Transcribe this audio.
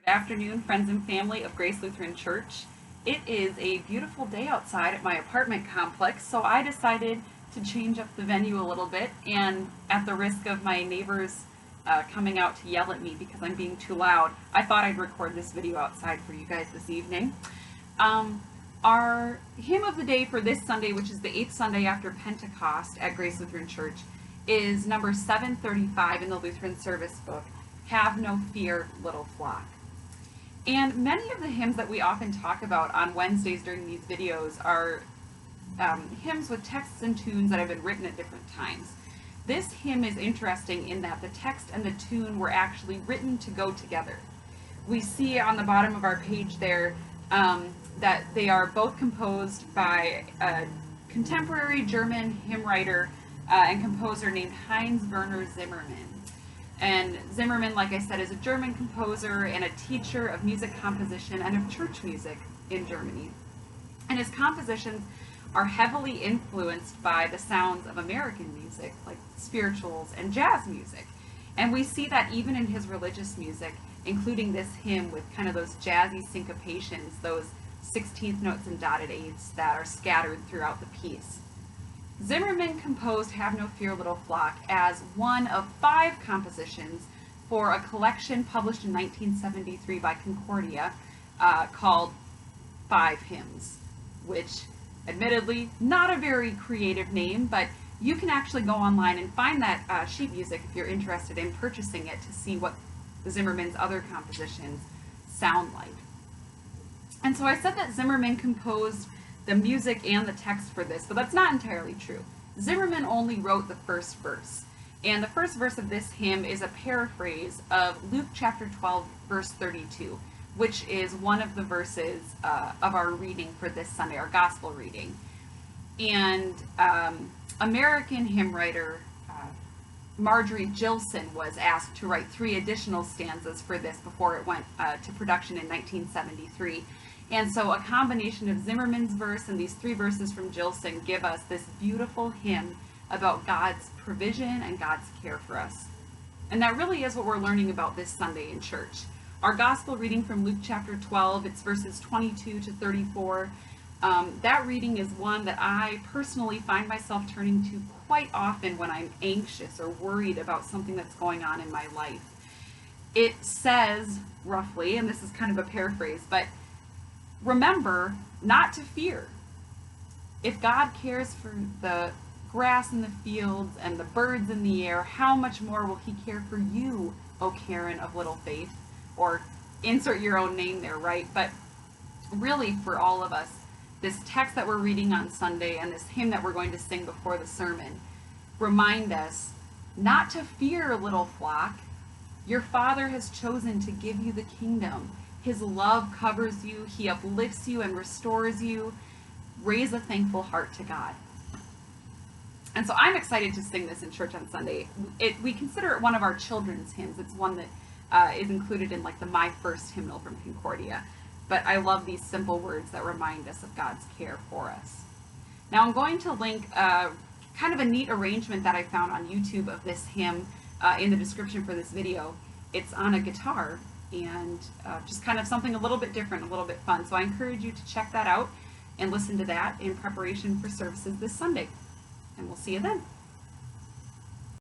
Good afternoon, friends and family of Grace Lutheran Church. It is a beautiful day outside at my apartment complex, so I decided to change up the venue a little bit, and at the risk of my neighbors coming out to yell at me because I'm being too loud, I thought I'd record this video outside for you guys this evening. Our hymn of the day for this Sunday, which is the 8th Sunday after Pentecost at Grace Lutheran Church, is number 735 in the Lutheran Service Book, "Have No Fear, Little Flock." And many of the hymns that we often talk about on Wednesdays during these videos are hymns with texts and tunes that have been written at different times. This hymn is interesting in that the text and the tune were actually written to go together. We see on the bottom of our page there that they are both composed by a contemporary German hymn writer and composer named Heinz Werner Zimmermann. And Zimmermann, like I said, is a German composer and a teacher of music composition and of church music in Germany. And his compositions are heavily influenced by the sounds of American music, like spirituals and jazz music. And we see that even in his religious music, including this hymn with kind of those jazzy syncopations, those 16th notes and dotted eighths that are scattered throughout the piece. Zimmermann composed "Have No Fear, Little Flock" as one of 5 compositions for a collection published in 1973 by Concordia called 5 Hymns, which admittedly not a very creative name, but you can actually go online and find that sheet music if you're interested in purchasing it to see what Zimmermann's other compositions sound like. And so I said that Zimmermann composed the music and the text for this, but that's not entirely true. Zimmermann only wrote the first verse, and the first verse of this hymn is a paraphrase of Luke chapter 12, verse 32, which is one of the verses of our reading for this Sunday, our gospel reading. And American hymn writer Marjorie Gilson was asked to write 3 additional stanzas for this before it went to production in 1973. And so a combination of Zimmermann's verse and these 3 verses from Gilson give us this beautiful hymn about God's provision and God's care for us. And that really is what we're learning about this Sunday in church. Our gospel reading from Luke chapter 12, it's verses 22 to 34. That reading is one that I personally find myself turning to quite often when I'm anxious or worried about something that's going on in my life. It says, roughly, and this is kind of a paraphrase, but remember not to fear. If God cares for the grass in the fields and the birds in the air, how much more will he care for you, O Karen of little faith? Or insert your own name there, right? But really, for all of us, this text that we're reading on Sunday and this hymn that we're going to sing before the sermon remind us not to fear, little flock. Your Father has chosen to give you the kingdom. His love covers you, he uplifts you and restores you. Raise a thankful heart to God. And so I'm excited to sing this in church on Sunday. We consider it one of our children's hymns. It's one that is included in like the My First hymnal from Concordia. But I love these simple words that remind us of God's care for us. Now I'm going to link kind of a neat arrangement that I found on YouTube of this hymn in the description for this video. It's on a guitar, and just kind of something a little bit different, a little bit fun. So I encourage you to check that out and listen to that in preparation for services this Sunday. And we'll see you then.